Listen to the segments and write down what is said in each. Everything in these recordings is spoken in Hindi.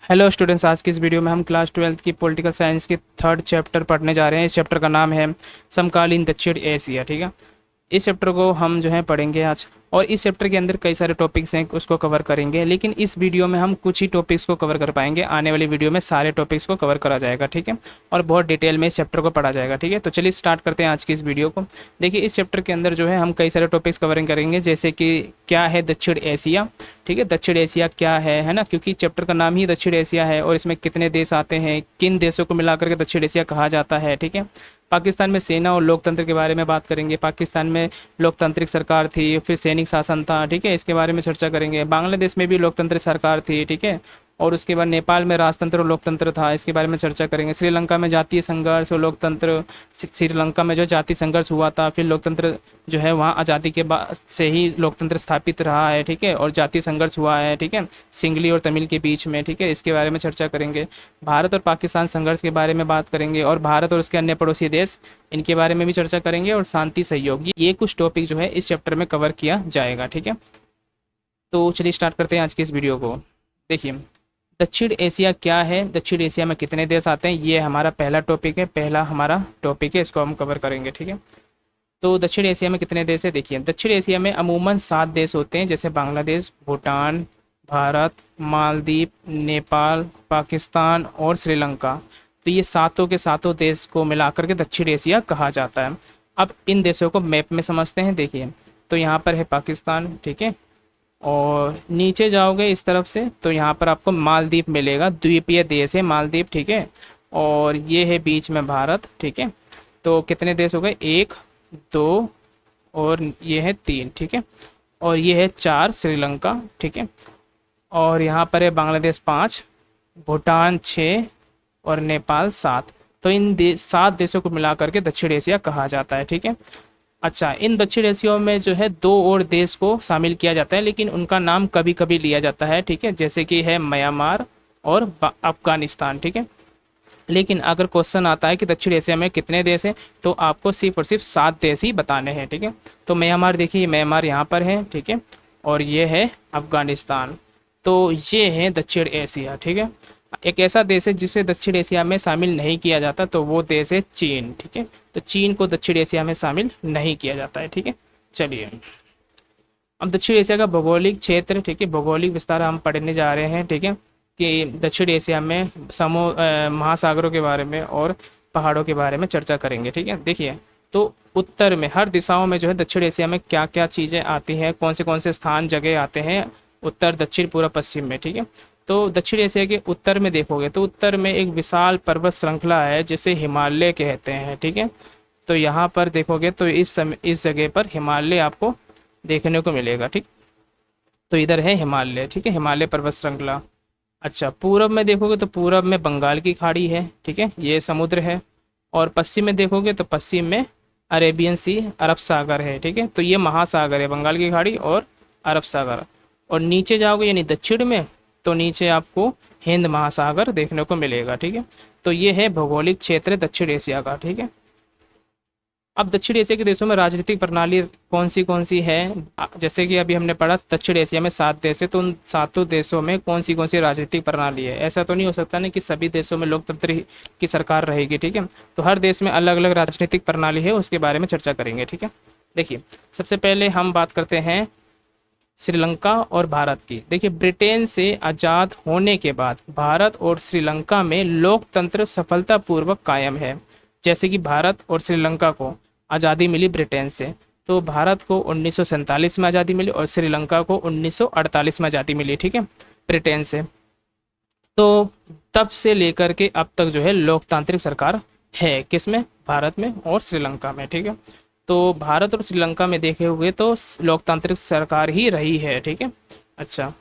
हेलो स्टूडेंट्स, आज की इस वीडियो में हम क्लास 12th की पॉलिटिकल साइंस के थर्ड चैप्टर पढ़ने जा रहे हैं। इस चैप्टर का नाम है समकालीन दक्षिण एशिया। ठीक है, इस चैप्टर को हम जो है पढ़ेंगे आज, और इस चैप्टर के अंदर कई सारे टॉपिक्स हैं उसको कवर करेंगे, लेकिन इस वीडियो में हम कुछ ही टॉपिक्स को कवर कर पाएंगे। आने वाली वीडियो में सारे टॉपिक्स को कवर करा जाएगा। ठीक है, और बहुत डिटेल में इस चैप्टर को पढ़ा जाएगा। ठीक है, तो चलिए स्टार्ट करते हैं आज की इस वीडियो को। देखिए, इस चैप्टर के अंदर जो है हम कई सारे टॉपिक्स कवरिंग करेंगे, जैसे कि क्या है दक्षिण एशिया। ठीक है, दक्षिण एशिया क्या है ना, क्योंकि चैप्टर का नाम ही दक्षिण एशिया है, और इसमें कितने देश आते हैं, किन देशों को मिलाकर के दक्षिण एशिया कहा जाता है। ठीक है, पाकिस्तान में सेना और लोकतंत्र के बारे में बात करेंगे। पाकिस्तान में लोकतांत्रिक सरकार थी, फिर सैनिक शासन था। ठीक है, इसके बारे में चर्चा करेंगे। बांग्लादेश में भी लोकतंत्र सरकार थी। ठीक है, और उसके बाद नेपाल में राजतंत्र और लोकतंत्र था, इसके बारे में चर्चा करेंगे। श्रीलंका में जातीय संघर्ष और लोकतंत्र, श्रीलंका में जो जातीय संघर्ष हुआ था, फिर लोकतंत्र जो है वहाँ आज़ादी के बाद से ही लोकतंत्र स्थापित रहा है। ठीक है, और जातीय संघर्ष हुआ है। ठीक है, सिंगली और तमिल के बीच में। ठीक है, इसके बारे में चर्चा करेंगे। भारत और पाकिस्तान संघर्ष के बारे में बात करेंगे, और भारत और उसके अन्य पड़ोसी देश, इनके बारे में भी चर्चा करेंगे। और शांति सहयोग, ये कुछ टॉपिक जो है इस चैप्टर में कवर किया जाएगा। ठीक है, तो चलिए स्टार्ट करते हैं आज की इस वीडियो को। देखिए, दक्षिण एशिया क्या है, दक्षिण एशिया में कितने देश आते हैं, ये हमारा पहला टॉपिक है। पहला हमारा टॉपिक है, इसको हम कवर करेंगे। ठीक है, तो दक्षिण एशिया में कितने देश है। देखिए, दक्षिण एशिया में अमूमन 7 देश होते हैं, जैसे बांग्लादेश, भूटान, भारत, मालदीव, नेपाल, पाकिस्तान और श्रीलंका। तो ये सातों के सातों देश को मिलाकर के दक्षिण एशिया कहा जाता है। अब इन देशों को मैप में समझते हैं। देखिए, तो यहाँ पर है पाकिस्तान। ठीक है, और नीचे जाओगे इस तरफ से तो यहाँ पर आपको मालदीव मिलेगा, द्वीपीय देश है मालदीव। ठीक है, और ये है बीच में भारत। ठीक है, तो कितने देश हो गए, 1 2 और ये है 3। ठीक है, और ये है 4 श्रीलंका। ठीक है, और यहाँ पर है बांग्लादेश 5, भूटान 6 और नेपाल 7। तो इन 7 देशों को मिला करके दक्षिण एशिया कहा जाता है। ठीक है, अच्छा, इन दक्षिण एशिया में जो है 2 और देश को शामिल किया जाता है, लेकिन उनका नाम कभी कभी लिया जाता है। ठीक है, जैसे कि है म्यांमार और अफगानिस्तान। ठीक है, लेकिन अगर क्वेश्चन आता है कि दक्षिण एशिया में कितने देश हैं, तो आपको सिर्फ और सिर्फ 7 देश ही बताने हैं। ठीक है, तो म्यांमार, देखिए म्यांमार यहाँ पर है। ठीक है, और ये है अफगानिस्तान। तो ये है दक्षिण एशिया। ठीक है, एक ऐसा देश है जिसे दक्षिण एशिया में शामिल नहीं किया जाता, तो वो देश है चीन। ठीक है, तो चीन को दक्षिण एशिया में शामिल नहीं किया जाता है। ठीक है, चलिए अब दक्षिण एशिया का भौगोलिक क्षेत्र। ठीक है, भौगोलिक विस्तार हम पढ़ने जा रहे हैं। ठीक है, कि दक्षिण एशिया में महासागरों के बारे में और पहाड़ों के बारे में चर्चा करेंगे। ठीक है, देखिए, तो उत्तर में हर दिशाओं में जो है दक्षिण एशिया में क्या क्या चीज़ें आती हैं, कौन से स्थान जगह आते हैं, उत्तर, दक्षिण, पूर्व, पश्चिम में। ठीक है, तो दक्षिण एशिया के उत्तर में देखोगे तो उत्तर में एक विशाल पर्वत श्रृंखला है जिसे हिमालय कहते हैं। ठीक है, तो यहाँ पर देखोगे तो इस जगह पर हिमालय आपको देखने को मिलेगा। ठीक, तो इधर है हिमालय। ठीक है, हिमालय पर्वत श्रृंखला। अच्छा, पूरब में देखोगे तो पूरब में बंगाल की खाड़ी है। ठीक है, ये समुद्र है। और पश्चिम में देखोगे तो पश्चिम में अरेबियन सी, अरब सागर है। ठीक है, तो ये महासागर है, बंगाल की खाड़ी और अरब सागर। और नीचे जाओगे यानी दक्षिण में, तो नीचे आपको हिंद महासागर देखने को मिलेगा। ठीक है, तो ये है भौगोलिक क्षेत्र दक्षिण एशिया का। ठीक है, अब दक्षिण एशिया के देशों में राजनीतिक प्रणाली कौन सी है। जैसे कि अभी हमने पढ़ा दक्षिण एशिया में 7 देश है, तो उन 7 देशों में कौन सी राजनीतिक प्रणाली है। ऐसा तो नहीं हो सकता ना कि सभी देशों में लोकतंत्र की सरकार रहेगी। ठीक है, तो हर देश में अलग अलग राजनीतिक प्रणाली है, उसके बारे में चर्चा करेंगे। ठीक है, देखिए, सबसे पहले हम बात करते हैं श्रीलंका और भारत की। देखिए, ब्रिटेन से आज़ाद होने के बाद भारत और श्रीलंका में लोकतंत्र सफलतापूर्वक कायम है। जैसे कि भारत और श्रीलंका को आज़ादी मिली ब्रिटेन से, तो भारत को 1947 में आज़ादी मिली और श्रीलंका को 1948 में आज़ादी मिली। ठीक है, ब्रिटेन से। तो तब से लेकर के अब तक जो है लोकतांत्रिक सरकार है, किसमें, भारत में और श्रीलंका में। ठीक है, तो भारत और श्रीलंका में देखे हुए तो लोकतांत्रिक सरकार ही रही है। ठीक है, अच्छा,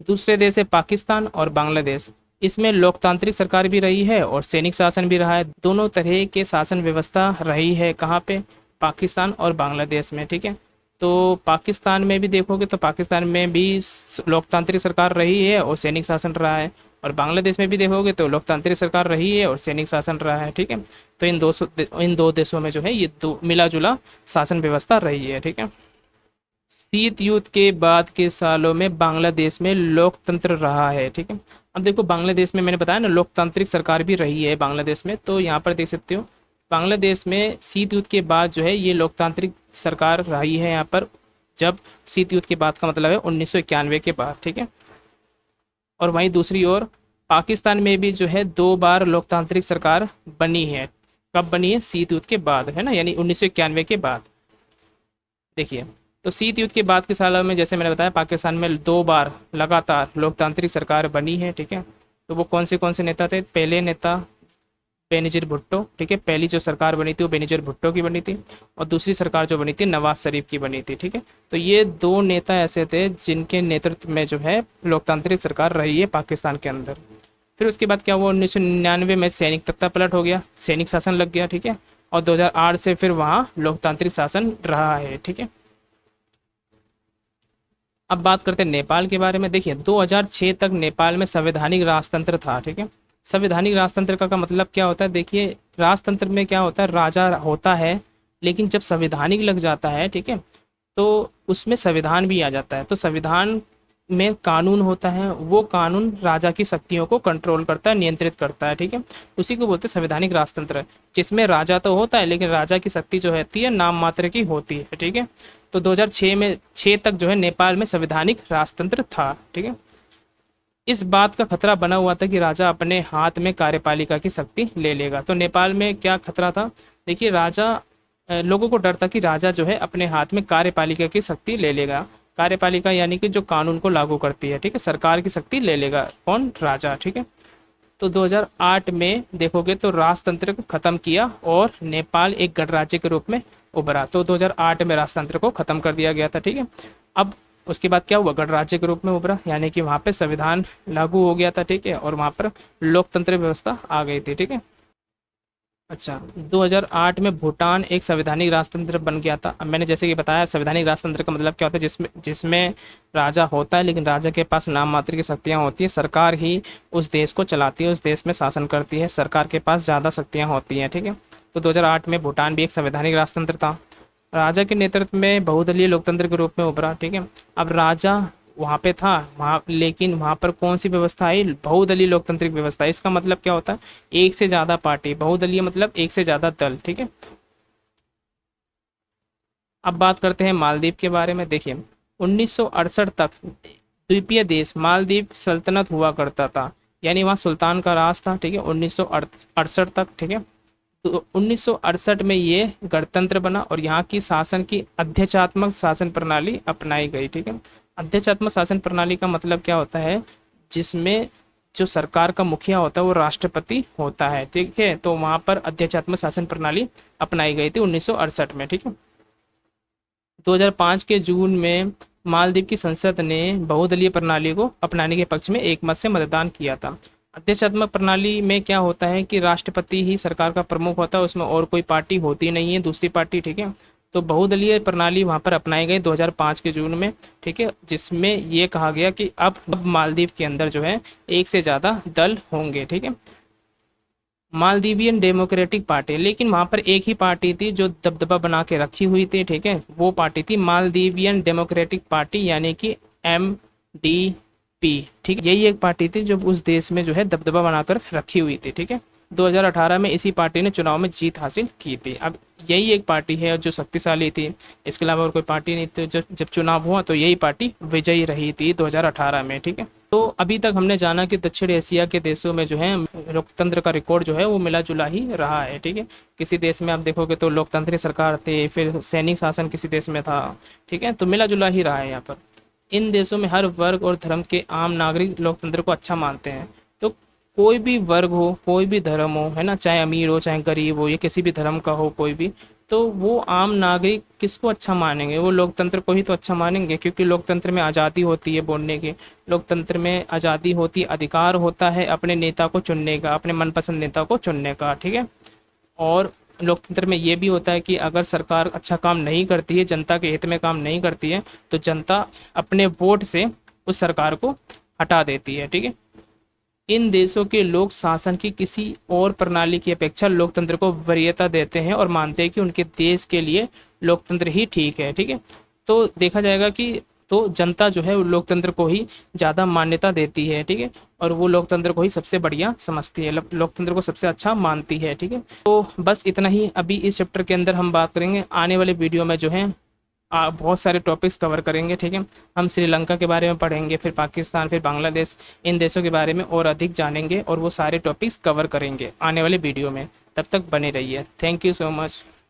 दूसरे देश है पाकिस्तान और बांग्लादेश। इसमें लोकतांत्रिक सरकार भी रही है और सैनिक शासन भी रहा है। दोनों तरह के शासन व्यवस्था रही है, कहाँ पे, पाकिस्तान और बांग्लादेश में। ठीक है, तो पाकिस्तान में भी देखोगे तो पाकिस्तान में भी लोकतांत्रिक सरकार रही है और सैनिक शासन रहा है, और बांग्लादेश में भी देखोगे तो लोकतांत्रिक सरकार रही है और सैनिक शासन रहा है। ठीक है, तो इन दो देशों में जो है ये दो मिला जुला शासन व्यवस्था रही है। ठीक है, शीत युद्ध के बाद के सालों में बांग्लादेश में लोकतंत्र रहा है, ठीक है। अब देखो बांग्लादेश में मैंने बताया ना लोकतांत्रिक सरकार भी रही है बांग्लादेश में, तो यहाँ पर देख सकते हो बांग्लादेश में शीत युद्ध के बाद जो है ये लोकतांत्रिक सरकार रही है यहाँ पर। जब शीत युद्ध के बाद का मतलब है 1991 के बाद, ठीक है। और वहीं दूसरी ओर पाकिस्तान में भी जो है 2 बार लोकतांत्रिक सरकार बनी है। कब बनी है? शीत युद्ध के बाद, है ना, यानी 1991 के बाद। देखिए, तो शीत युद्ध के बाद के सालों में जैसे मैंने बताया पाकिस्तान में 2 बार लगातार लोकतांत्रिक सरकार बनी है, ठीक है। तो वो कौन से नेता थे? पहले नेता बेनजीर भुट्टो, ठीक है। पहली जो सरकार बनी थी वो बेनजीर भुट्टो की बनी थी, और दूसरी सरकार जो बनी थी नवाज शरीफ की बनी थी, ठीक है। तो ये 2 नेता ऐसे थे जिनके नेतृत्व में जो है लोकतांत्रिक सरकार रही है पाकिस्तान के अंदर। फिर उसके बाद क्या हुआ? 1999 में सैनिक तख्ता पलट हो गया, सैनिक शासन लग गया, ठीक है। और 2008 से फिर वहाँ लोकतांत्रिक शासन रहा है, ठीक है। अब बात करते हैं नेपाल के बारे में। देखिए 2006 तक नेपाल में संवैधानिक राजतंत्र था, ठीक है। संवैधानिक राजतंत्र का मतलब क्या होता है? देखिए राजतंत्र में क्या होता है, राजा होता है, लेकिन जब संवैधानिक लग जाता है, ठीक है, तो उसमें संविधान भी आ जाता है। तो संविधान में कानून होता है, वो कानून राजा की शक्तियों को कंट्रोल करता है, नियंत्रित करता है, ठीक है। उसी को बोलते हैं संवैधानिक राजतंत्र, जिसमें राजा तो होता है लेकिन राजा की शक्ति जो होती है नाम मात्र की होती है, ठीक है। तो 2006 में 6 तक जो है नेपाल में संवैधानिक राजतंत्र था, ठीक है। इस बात का खतरा बना हुआ था कि राजा अपने हाथ में कार्यपालिका की शक्ति ले लेगा। तो नेपाल में क्या खतरा था? देखिए राजा लोगों को डर था कि राजा जो है अपने हाथ में कार्यपालिका की शक्ति ले लेगा। कार्यपालिका यानी कि जो कानून को लागू करती है, ठीक है, सरकार की शक्ति ले लेगा कौन? राजा, ठीक है। तो 2008 में देखोगे तो राजतंत्र को खत्म किया और नेपाल एक गणराज्य के रूप में उभरा। तो 2008 में राजतंत्र को खत्म कर दिया गया था, ठीक है। अब उसके बाद क्या हुआ? गणराज्य के रूप में उभरा, यानी कि वहाँ पे संविधान लागू हो गया था, ठीक है, और वहाँ पर लोकतंत्र व्यवस्था आ गई थी, ठीक है। अच्छा, 2008 में भूटान एक संवैधानिक राजतंत्र बन गया था। अब मैंने जैसे कि बताया संवैधानिक राजतंत्र का मतलब क्या होता है, जिसमें राजा होता है लेकिन राजा के पास नाम मात्र की शक्तियाँ होती है, सरकार ही उस देश को चलाती है, उस देश में शासन करती है, सरकार के पास ज़्यादा शक्तियाँ होती हैं, ठीक है। तो 2008 में भूटान भी एक संवैधानिक राजतंत्र था, राजा के नेतृत्व में बहुदलीय लोकतंत्र के रूप में उभरा, ठीक है। अब राजा वहाँ पे था वहाँ, लेकिन वहाँ पर कौन सी व्यवस्था आई? बहुदलीय लोकतांत्रिक व्यवस्था। इसका मतलब क्या होता है? एक से ज़्यादा पार्टी, बहुदलीय मतलब एक से ज़्यादा दल, ठीक है। अब बात करते हैं मालदीव के बारे में। देखिए 1968 तक द्वीपीय देश मालदीव सल्तनत हुआ करता था, यानी वहाँ सुल्तान का राज था, ठीक है, 1968 तक, ठीक है। तो 1968 में ये गणतंत्र बना और यहाँ की शासन की अध्यक्षात्मक शासन प्रणाली अपनाई गई, ठीक है। अध्यक्षात्मक शासन प्रणाली का मतलब क्या होता है? जिसमें जो सरकार का मुखिया होता है वो राष्ट्रपति होता है, ठीक है। तो वहाँ पर अध्यक्षात्मक शासन प्रणाली अपनाई गई थी 1968 में, ठीक है। 2005 के जून में मालदीव की संसद ने बहुदलीय प्रणाली को अपनाने के पक्ष में एकमत से मतदान किया था। अध्यक्षात्मक प्रणाली में क्या होता है कि राष्ट्रपति ही सरकार का प्रमुख होता है, उसमें और कोई पार्टी होती नहीं है, दूसरी पार्टी, ठीक है। तो बहुदलीय प्रणाली वहाँ पर अपनाई गई 2005 के जून में, ठीक है, जिसमें ये कहा गया कि अब मालदीव के अंदर जो है एक से ज़्यादा दल होंगे, ठीक है। मालदीवियन डेमोक्रेटिक पार्टी, लेकिन वहाँ पर एक ही पार्टी थी जो दबदबा बना के रखी हुई थी, ठीक है, वो पार्टी थी मालदीवियन डेमोक्रेटिक पार्टी, यानी कि MDP, ठीक है। यही एक पार्टी थी जो उस देश में जो है दबदबा बनाकर रखी हुई थी, ठीक है। 2018 में इसी पार्टी ने चुनाव में जीत हासिल की थी। अब यही एक पार्टी है जो शक्तिशाली थी, इसके अलावा और कोई पार्टी नहीं थी। जब चुनाव हुआ तो यही पार्टी विजयी रही थी 2018 में, ठीक है। तो अभी तक हमने जाना कि दक्षिण एशिया के देशों में जो है लोकतंत्र का रिकॉर्ड जो है वो मिला जुला ही रहा है, ठीक है। किसी देश में आप देखोगे तो लोकतांत्रिक सरकार थे, फिर सैनिक शासन किसी देश में था, ठीक है, तो मिला जुला ही रहा है यहाँ पर। इन देशों में हर वर्ग और धर्म के आम नागरिक लोकतंत्र को अच्छा मानते हैं। तो कोई भी वर्ग हो, कोई भी धर्म हो, है ना, चाहे अमीर हो चाहे गरीब हो, या किसी भी धर्म का हो कोई भी, तो वो आम नागरिक किसको अच्छा मानेंगे? वो लोकतंत्र को ही तो अच्छा मानेंगे, क्योंकि लोकतंत्र में आज़ादी होती है बोलने की, लोकतंत्र में आज़ादी होती है, अधिकार होता है अपने नेता को चुनने का, अपने मनपसंद नेता को चुनने का, ठीक है। और लोकतंत्र में ये भी होता है कि अगर सरकार अच्छा काम नहीं करती है, जनता के हित में काम नहीं करती है, तो जनता अपने वोट से उस सरकार को हटा देती है, ठीक है। इन देशों के लोग शासन की किसी और प्रणाली की अपेक्षा लोकतंत्र को वरीयता देते हैं और मानते हैं कि उनके देश के लिए लोकतंत्र ही ठीक है, ठीक है। तो देखा जाएगा कि तो जनता जो है वो लोकतंत्र को ही ज़्यादा मान्यता देती है, ठीक है, और वो लोकतंत्र को ही सबसे बढ़िया समझती है, लोकतंत्र को सबसे अच्छा मानती है, ठीक है। तो बस इतना ही अभी इस चैप्टर के अंदर हम बात करेंगे। आने वाले वीडियो में जो है बहुत सारे टॉपिक्स कवर करेंगे, ठीक है। हम श्रीलंका के बारे में पढ़ेंगे, फिर पाकिस्तान, फिर बांग्लादेश, इन देशों के बारे में और अधिक जानेंगे और वो सारे टॉपिक्स कवर करेंगे आने वाले वीडियो में। तब तक बने रहिए। Thank you so much.